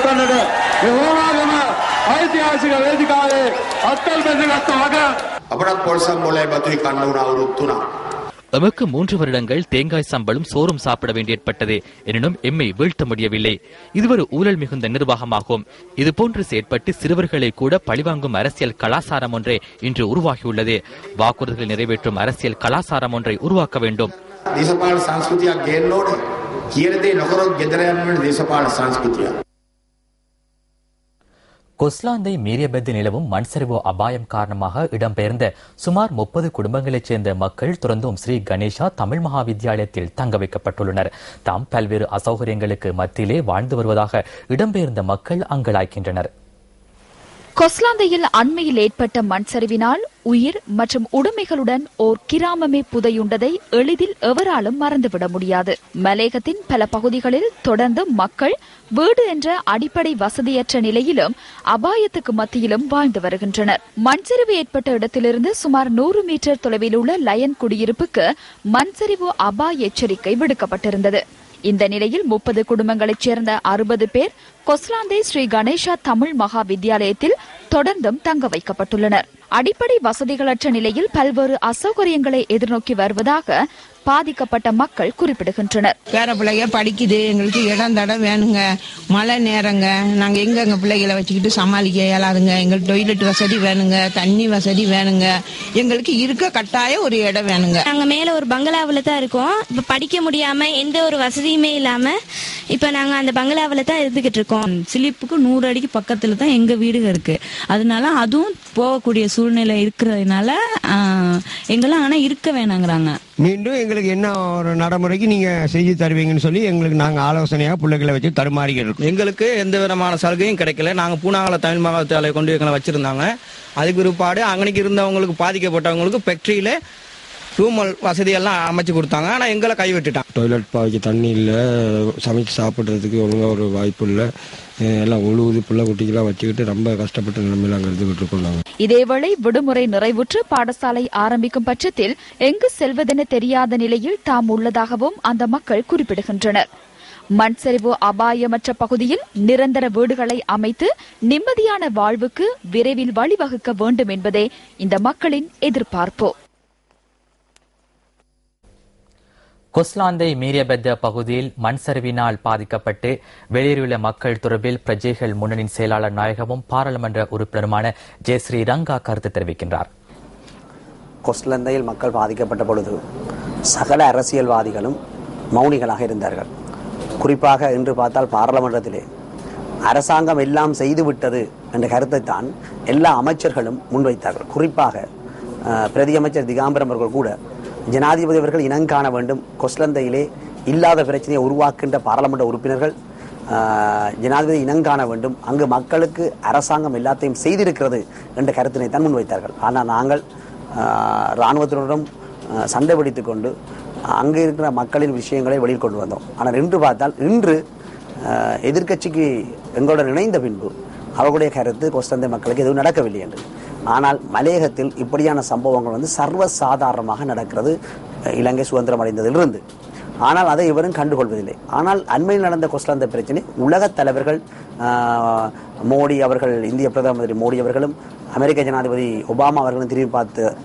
எமக்கு 3 வருடங்கள் தேங்காய் சம்பளும் சோறும் சாப்பிட வேண்டியற்பட்டது. எனினும் எம்மை வீழ்த்த முடியவில்லை. இது ஒரு ஊழல் மிகுந்த நிர்வாகமாகும். இதுபோன்று செயற்பட்டு சிறுவர்களை கூட பழிவாங்கும் அரசியல் கலாச்சாரம் ஒன்றை இன்று உருவாகியுள்ளது. வாக்குறுதிகளை நிறைவேற்றும் அரசியல் கலாச்சாரம் ஒன்றை உருவாக்க வேண்டும். கொஸ்லாந்தை மீறியபெத்து நிலவும் மண்சரிவு அபாயம் காரணமாக இடம்பெயர்ந்த சுமார் 30 குடும்பங்களைச் சேர்ந்த மக்கள் தொடர்ந்தும் ஸ்ரீ கணேஷா தமிழ் மகா வித்தியாலயத்தில் தங்க வைக்கப்பட்டுள்ளனர். தாம் பல்வேறு அசௌகரியங்களுக்கு மத்தியிலே வாழ்ந்து வருவதாக இடம்பெயர்ந்த மக்கள் அங்கலாய்க்கின்றனர். கொஸ்லாந்தையில் அண்மையில் ஏற்பட்ட மண் சரிவினால் உயிர் மற்றும் உடைமைகளுடன் ஓர் கிராமமே புதையுண்டதை எளிதில் எவராலும் மறந்துவிட முடியாது. மலேகத்தின் பல பகுதிகளில் தொடர்ந்து மக்கள் வீடு என்ற அடிப்படை வசதியற்ற நிலையிலும் அபாயத்துக்கு மத்தியிலும் வாழ்ந்து வருகின்றனர். மண்சரிவு ஏற்பட்ட இடத்திலிருந்து சுமார் 100 மீட்டர் தொலைவில் உள்ள லயன் குடியிருப்புக்கு மண்சரிவு அபாய எச்சரிக்கை விடுக்கப்பட்டிருந்தது. இந்த நிலையில் 30 குடும்பங்களைச் சேர்ந்த 60 பேர் கொஸ்லாந்தை ஸ்ரீ கணேஷா தமிழ் மகா வித்தியாலயத்தில் தொடர்ந்தும் தங்க வைக்கப்பட்டுள்ளனர். அடிப்படை வசதிகளற்ற நிலையில் பல்வேறு அசௌகரியங்களை எதிர்நோக்கி வருவதாக பாதிக்கப்பட்ட மக்கள் குறிப்பிடுகின்றனர். பேர பிள்ளைங்க படிக்குது, எங்களுக்கு இடம் தடம் வேணுங்க, மழை நேரங்க, நாங்க எங்க பிள்ளைகளை வச்சுக்கிட்டு சமாளிக்க இயலாதுங்க, எங்களுக்கு டொய்லெட் வசதி வேணுங்க, தண்ணி வசதி வேணுங்க, எங்களுக்கு இருக்க கட்டாய ஒரு இடம் வேணுங்க. நாங்க மேல ஒரு பங்களாவில தான் இருக்கோம். இப்ப படிக்க முடியாம எந்த ஒரு வசதியுமே இல்லாம இப்ப நாங்க அந்த பங்களாவில தான் இருந்துகிட்டு இருக்கோம். சிலிப்புக்கு 100 அடிக்கு பக்கத்துல தான் எங்க வீடுக இருக்கு. அதனால அதுவும் போகக்கூடிய சூழ்நிலை இருக்கிறதுனால எங்கெல்லாம் ஆனா இருக்க வேணாங்கிறாங்க. மீண்டும் எங்களுக்கு என்ன ஒரு நடைமுறைக்கு நீங்க செய்து தருவீங்கன்னு சொல்லி எங்களுக்கு நாங்க ஆலோசனையா பிள்ளைகளை வச்சு தருமாறிக்கிறோம். எங்களுக்கு எந்த விதமான சலுகையும் கிடைக்கல. நாங்க பூனாங்கல தமிழ் மகாவித்தியாலய கொண்டு எங்களை வச்சிருந்தாங்க. அதுக்கு பிற்பாடு அங்கனைக்கு இருந்தவங்களுக்கு பாதிக்கப்பட்டவங்களுக்கு ஃபேக்டரியில ரூமல் வசதியெல்லாம் அமைச்சு கொடுத்தாங்க. ஆனால் எங்களை கைவிட்டுட்டான். டாய்லெட் பாய்க்கு தண்ணி இல்லை, சமைச்சு சாப்பிட்றதுக்கு ஒழுங்காக ஒரு வாய்ப்பு இல்லை, எல்லாம் உழுவுது, பிள்ளை குட்டிக்கெல்லாம் வச்சுக்கிட்டு ரொம்ப கஷ்டப்பட்ட நிலைமையில அங்கே இருந்துகிட்டு இருக்கோம் நாங்கள். இதேவேளை விடுமுறை நிறைவுற்று பாடசாலை ஆரம்பிக்கும் பட்சத்தில் எங்கு செல்வதென தெரியாத நிலையில் தாம் உள்ளதாகவும் அந்த மக்கள் குறிப்பிடுகின்றனர். மண் சரிவு அபாயமற்ற பகுதியில் நிரந்தர வீடுகளை அமைத்து நிம்மதியான வாழ்வுக்கு விரைவில் வழிவகுக்க வேண்டும் என்பதே இந்த மக்களின் எதிர்பார்ப்பு. கொஸ்லாந்தை மீரியபெத்த பகுதியில் மண் சரிவினால் பாதிக்கப்பட்டு வெளியேறியுள்ள மக்கள் தொடர்பில் பிரஜைகள் முன்னணியின் செயலாளர் நாயகமும் பாராளுமன்ற உறுப்பினருமான ஜெயஸ்ரீ ரங்கா கருத்து தெரிவிக்கின்றார். கொஸ்லாந்தையில் மக்கள் பாதிக்கப்பட்ட பொழுது சகல அரசியல்வாதிகளும் மௌனிகளாக இருந்தார்கள். குறிப்பாக இன்று பார்த்தால் பாராளுமன்றத்திலே அரசாங்கம் எல்லாம் செய்துவிட்டது என்ற கருத்தை தான் எல்லா அமைச்சர்களும் முன்வைத்தார்கள். குறிப்பாக பிரதி அமைச்சர் திகாம்பரம் அவர்கள் கூட ஜனாதிபதி அவர்கள் இனங்காண வேண்டும், கொஸ்லந்தையிலே இல்லாத பிரச்சனையை உருவாக்கின்ற பாராளுமன்ற உறுப்பினர்கள் ஜனாதிபதி இனங்காண வேண்டும், அங்கு மக்களுக்கு அரசாங்கம் எல்லாத்தையும் செய்திருக்கிறது என்ற கருத்தினை தான் முன்வைத்தார்கள். ஆனால் நாங்கள் இராணுவத்தினரிடம் சண்டை பிடித்துக் கொண்டு அங்கு இருக்கிற மக்களின் விஷயங்களை வெளியில் கொண்டு வந்தோம். ஆனால் இன்று பார்த்தால் இன்று எதிர்க்கட்சிக்கு எங்களுடன் இணைந்த பின்பு அவர்களுடைய கருத்து கொஸ்லந்தை மக்களுக்கு எதுவும் நடக்கவில்லை என்று. ஆனால் மலையகத்தில் இப்படியான சம்பவங்கள் சர்வசாதாரணமாக நடக்கிறது இலங்கை சுதந்திரம் அடைந்ததிலிருந்து. ஆனால் அதை இவரும் கண்டுகொள்வதில்லை. ஆனால் அண்மையில் நடந்த கொஸ்லாந்தை பிரச்சனை உலக தலைவர்கள் மோடி அவர்கள், இந்திய பிரதமர் மோடி அவர்களும் அமெரிக்க ஜனாதிபதி ஒபாமா அவர்களும் திரும்பி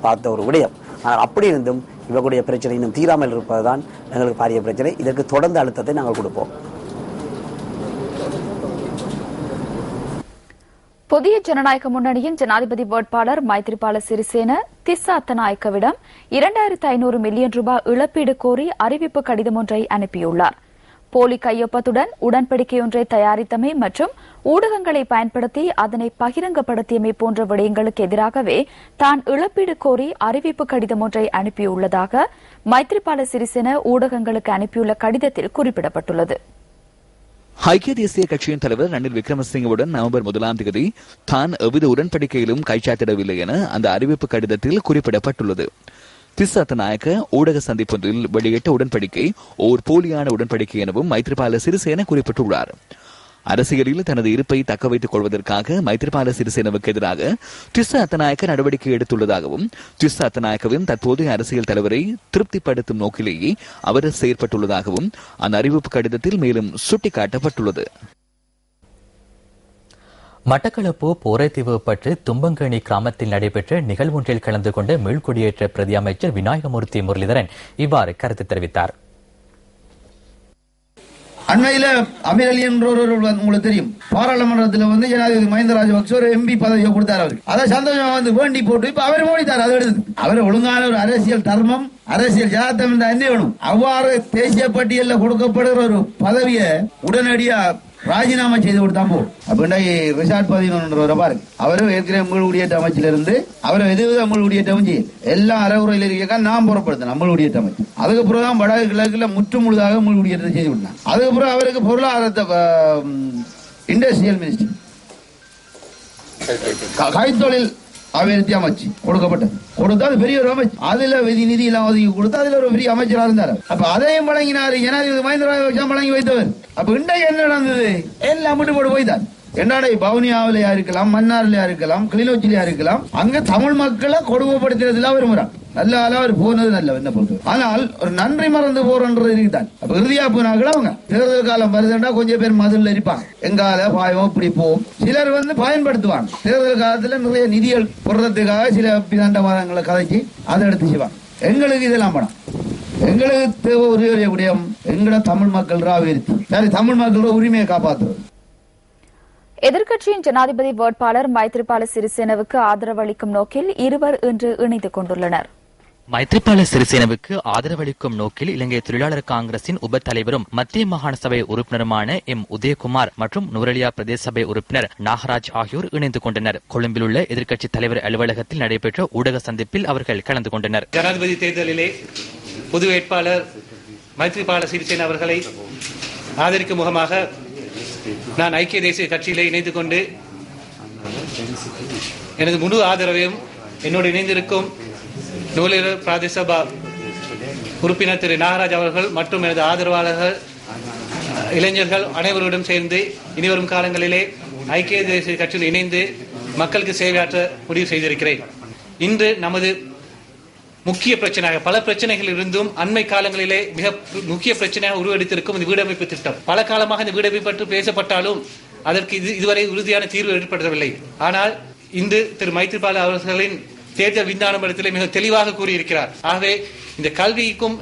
பார்த்த ஒரு விடயம். ஆனால் அப்படி இருந்தும் இவர்களுடைய பிரச்சனை இன்னும் தீராமல் இருப்பதுதான் எங்களுக்கு பாரிய பிரச்சனை. இதற்கு தொடர்ந்து அழுத்தத்தை நாங்கள் கொடுப்போம். புதிய ஜனநாயக முன்னணியின் ஜனாதிபதி வேட்பாளர் மைத்ரிபால சிறிசேன திஸ்ஸா அத்தநாயக்கவிடம் 2500 மில்லியன் ரூபாய் இழப்பீடு கோரி அறிவிப்பு கடிதம் ஒன்றை அனுப்பியுள்ளார். போலி கையொப்பத்துடன் உடன்படிக்கையொன்றை தயாரித்தமை மற்றும் ஊடகங்களை பயன்படுத்தி அதனை பகிரங்கப்படுத்தியமை போன்ற விடயங்களுக்கு எதிராகவே தான் இழப்பீடு கோரி அறிவிப்பு கடிதம் ஒன்றை அனுப்பியுள்ளதாக மைத்ரிபால சிறிசேன ஊடகங்களுக்கு அனுப்பியுள்ள கடிதத்தில் குறிப்பிடப்பட்டுள்ளது. ஐக்கிய தேசிய கட்சியின் தலைவர் ரணில் விக்ரமசிங்கவுடன் நவம்பர் 1ஆம் தேதி தான் எவ்வித உடன்படிக்கையிலும் கைச்சாத்திடவில்லை என அந்த அறிவிப்பு கடிதத்தில் குறிப்பிடப்பட்டுள்ளது. திஸ்ஸா அத்தநாயக்க ஊடக சந்திப்பொன்றில் வெளியிட்ட உடன்படிக்கை ஓர் போலியான உடன்படிக்கை எனவும் மைத்ரிபால சிறிசேன குறிப்பிட்டுள்ளார். அரசியலில் தனது இருப்பை தக்க வைத்துக் கொள்வதற்காக மைத்ரிபால சிறிசேனவுக்கு எதிராக திஸ்ஸா அத்தநாயக்க நடவடிக்கை எடுத்துள்ளதாகவும் திஸ்ஸா அத்தநாயக்கவின் தற்போதைய அரசியல் தலைவரை திருப்திப்படுத்தும் நோக்கிலேயே அவர் செயற்பட்டுள்ளதாகவும் அந்த அறிவிப்பு கடிதத்தில் மேலும் சுட்டிக்காட்டப்பட்டுள்ளது. மட்டக்களப்பு போரைத்தீவு பற்றி தும்பங்கேணி கிராமத்தில் நடைபெற்ற நிகழ்வொன்றில் கலந்து கொண்ட மீள்குடியேற்ற பிரதி அமைச்சர் விநாயகமூர்த்தி முரளிதரன் இவ்வாறு கருத்து தெரிவித்தார். அண்மையில அமீர் அலி என்றவர் உங்களுக்கு தெரியும், பாராளுமன்றத்தில் ஜனாதிபதி மஹிந்த ராஜபக்ச ஒரு எம்பி பதவியை கொடுத்தார். அவருக்கு அதை சந்தோஷமா வேண்டி போட்டு இப்ப அவர் மோடித்தார். அதை எடுத்து அவர் ஒழுங்கான ஒரு அரசியல் தர்மம், அரசியல் ஜாதம் என்ன வேணும், அவ்வாறு தேசிய பட்டியலில் கொடுக்கப்படுகிற ஒரு பதவியை உடனடியா ராஜினாமா செய்து கொடுத்தா போ. அப்படின்னா ரிஷாட் பதினொன்று பாருங்க, அவரும் ஏற்கனவே தமிழ் குடியேற்ற அமைச்சில இருந்து அவரை எதுவும் தமிழ் குடியேற்றம் செய்யும் எல்லாம் அறவுரையில் இருக்க நான் புறப்படுத்தேன் தமிழ் குடியேற்ற அமைச்சு. அதுக்கப்புறம் தான் வடக்கு கிழக்குல முற்று முழுதாக தமிழ் குடியேற்றம் செய்து விட்டான். அதுக்கப்புறம் அவருக்கு பொருளாதாரத்தை இண்டஸ்ட்ரியல் மினிஸ்டர் கைத்தொழில் அபிவிருத்தி அமைச்சு கொடுக்கப்பட்டது. கொடுத்தா அது பெரிய ஒரு அமைச்சு, அதுல நிதி எல்லாம் ஒதுக்கி கொடுத்தா அதுல ஒரு பெரிய அமைச்சராக இருந்தார். அப்ப அதையும் வழங்கினார் ஜனாதிபதி மஹிந்த ராஜபக்ச வழங்கி வைத்தவர். அப்ப இன்றைக்கு என்ன நடந்தது, எல்லாம் விட்டு போட்டு போய்தான். என்னடா பவுனியாவிலையா இருக்கலாம், மன்னார்லயா இருக்கலாம், கிளிநொச்சிலையா இருக்கலாம், அங்க தமிழ் மக்களை கொடுமைப்படுத்துறதுல விரும்புறான். நல்ல ஆளா அவர் போனது நல்ல என்ன பொறுத்து. ஆனால் ஒரு நன்றி மறந்து போறன்றது இருக்குதான். அப்ப இறுதியா போனாங்களா அவங்க தேர்தல் காலம் வருதுன்னா கொஞ்சம் பேர் மதுல இருப்பாங்க, எங்கால பாயம் இப்படி போவோம். சிலர் பயன்படுத்துவாங்க தேர்தல் காலத்துல நிறைய நிதிகள் போடுறதுக்காக சில பிதாண்டவாதங்களை கதைச்சு அதை எடுத்து செய்வாங்க. எங்களுக்கு இதெல்லாம் படம், எங்களுக்கு தேவை ஒரே விடயம், எங்கட தமிழ் மக்கள் ராவேர்த்தி சரி தமிழ் மக்களோட உரிமையை காப்பாற்றுறது. எதிர்க்கட்சியின் ஜனாதிபதி வேட்பாளர் மைத்ரிபால சிறிசேனவுக்கு ஆதரவு அளிக்கும் நோக்கில் இருவர் இன்று இணைந்து கொண்டுள்ளனர். மைத்ரிபால சிறிசேனவுக்கு ஆதரவளிக்கும் நோக்கில் இலங்கை தொழிலாளர் காங்கிரசின் உப தலைவரும் மத்திய மாகாண சபை உறுப்பினருமான எம் உதயகுமார் மற்றும் நுவரெலியா பிரதேச சபை உறுப்பினர் நாகராஜ் ஆகியோர் இணைந்து கொண்டனர். கொழும்பில் உள்ள எதிர்க்கட்சித் தலைவர் அலுவலகத்தில் நடைபெற்ற ஊடக சந்திப்பில் அவர்கள் கலந்து கொண்டனர். ஜனாதிபதி தேர்தலிலே பொது வேட்பாளர் மைத்ரிபால சிறிசேன அவர்களை ஆதரிக்கும் முகமாக நான் ஐக்கிய தேசிய கட்சியிலே இணைந்து கொண்டு எனது முழு ஆதரவையும் என்னோடு இணைந்திருக்கும் நூலியர் பிரதேச சபா உறுப்பினர் திரு நாகராஜ் அவர்கள் மற்றும் எனது ஆதரவாளர்கள் இளைஞர்கள் அனைவருடன் சேர்ந்து இனிவரும் காலங்களிலே ஐக்கிய தேசிய கட்சியில் இணைந்து மக்களுக்கு சேவையாற்ற முடிவு செய்திருக்கிறேன். இன்று நமது முக்கிய பிரச்சனையாக பல பிரச்சனைகள் இருந்தும் அண்மை காலங்களிலே மிக முக்கிய பிரச்சனையாக உருவெடுத்திருக்கும் இந்த வீடமைப்பு திட்டம். பல காலமாக இந்த வீடமைப்பு பற்றி பேசப்பட்டாலும் அதற்கு இதுவரை உறுதியான தீர்வு ஏற்படுத்தவில்லை. ஆனால் இன்று திரு மைத்ரிபால அவர்களின் தேர்தல் விஞ்ஞானத்திலே மிக தெளிவாக கூறியிருக்கிறார். ஆகவே இந்த கல்விக்கும்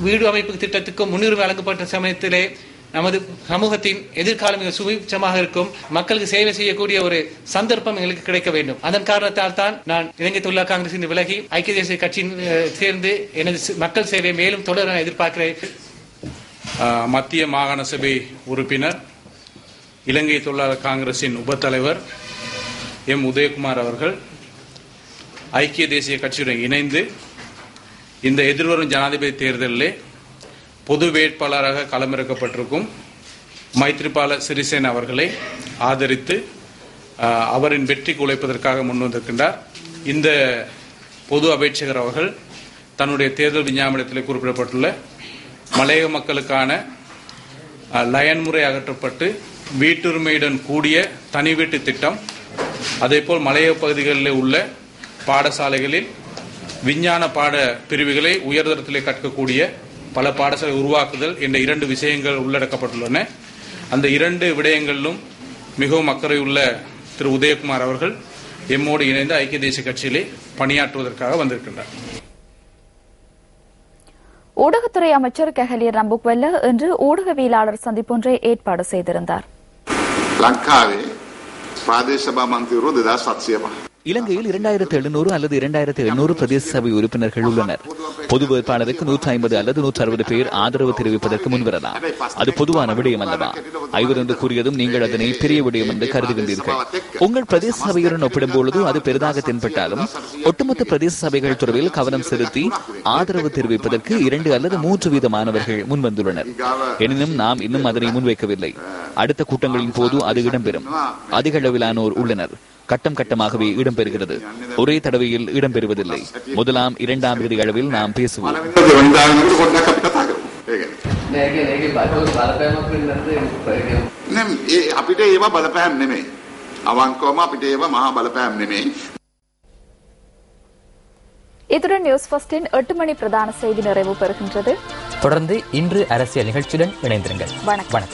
வீடு அமைப்பு திட்டத்துக்கும் முன்னுரிமை வழங்கப்பட்ட சமயத்திலே நமது சமூகத்தின் எதிர்காலம் மிக சுபிட்சமாக இருக்கும், மக்களுக்கு சேவை செய்யக்கூடிய ஒரு சந்தர்ப்பம் எங்களுக்கு கிடைக்க வேண்டும். அதன் காரணத்தால் தான் நான் இலங்கை தொழிலாளர் காங்கிரசின் விலகி ஐக்கிய தேசிய கட்சியின் சேர்ந்து எனது மக்கள் சேவையை மேலும் தொடர எதிர்பார்க்கிறேன். மத்திய மாகாண சபை உறுப்பினர் இலங்கை தொழிலாளர் காங்கிரசின் உப தலைவர் எம் உதயகுமார் அவர்கள் ஐக்கிய தேசிய கட்சியுடன் இணைந்து இந்த எதிர்வரும் ஜனாதிபதி தேர்தலிலே பொது வேட்பாளராக களமிறக்கப்பட்டிருக்கும் மைத்ரிபால சிறிசேன அவர்களை ஆதரித்து அவரின் வெற்றிக்கு உழைப்பதற்காக முன்வந்திருக்கின்றார். இந்த பொது அபேட்சகர் அவர்கள் தன்னுடைய தேர்தல் விஞ்ஞாபனத்தில் குறிப்பிடப்பட்டுள்ள மலையக மக்களுக்கான லயன் முறை அகற்றப்பட்டு வீட்டுரிமையுடன் கூடிய தனி வீட்டு திட்டம், அதேபோல் மலையக பகுதிகளில் உள்ள பாடசாலைகளில் விஞ்ஞான பாட பிரிவுகளை உயர்தரத்திலே கற்கக்கூடிய பல பாடசாலை உருவாக்குதல் என்ற 2 விஷயங்கள் உள்ளடக்கப்பட்டுள்ளன. அந்த 2 விடயங்களிலும் மிகவும் அக்கறை உள்ள திரு உதயகுமார் அவர்கள் எம்மோடு இணைந்து ஐக்கிய தேசிய கட்சியிலே பணியாற்றுவதற்காக வந்திருக்கின்றார். ஊடகத்துறை அமைச்சர் கெஹலிய ரம்புக்வெல்ல இன்று ஊடகவியலாளர் சந்திப்பொன்றை ஏற்பாடு செய்திருந்தார். இலங்கையில் 2700 அல்லது 2800 பிரதேச சபை உறுப்பினர்கள் உள்ளனர். பொது வேட்பாளருக்கு 150 அல்லது 160 பேர் ஆதரவு தெரிவிப்பதற்கு முன்வரலாம். அது பொதுவான விடயம் அல்லவா? 5 என்று கூறியதும் நீங்கள் அதனை பெரிய விடயம் என்று கருதுகின்றீர்கள். உங்கள் பிரதேச சபையுடன் ஒப்பிடும்பொழுது அது பெரிதாக தென்பட்டாலும் ஒட்டுமொத்த பிரதேச சபைகள் துறையில் கவனம் செலுத்தி ஆதரவு தெரிவிப்பதற்கு 2 அல்லது 3 வீதமானவர்கள் முன்வந்துள்ளனர். எனினும் நாம் இன்னும் அதனை முன்வைக்கவில்லை. அடுத்த கூட்டங்களின் போது அது இடம்பெறும். அதிக அளவிலானோர் உள்ளனர். கட்டம் கட்டமாகவே இடம்பெறுகிறது. ஒரே தடவையில் இடம்பெறுவதில்லை. முதலாம் 2ஆம் தேதி அளவில் நாம் பேசுவோம். இத்துடன் நியூஸ் ஃபர்ஸ்டின் 8 மணி பிரதான செய்தி நிறைவு பெறுகின்றது. தொடர்ந்து இன்று அரசியல் நிகழ்ச்சியுடன் இணைந்திருங்கள். வணக்கம்.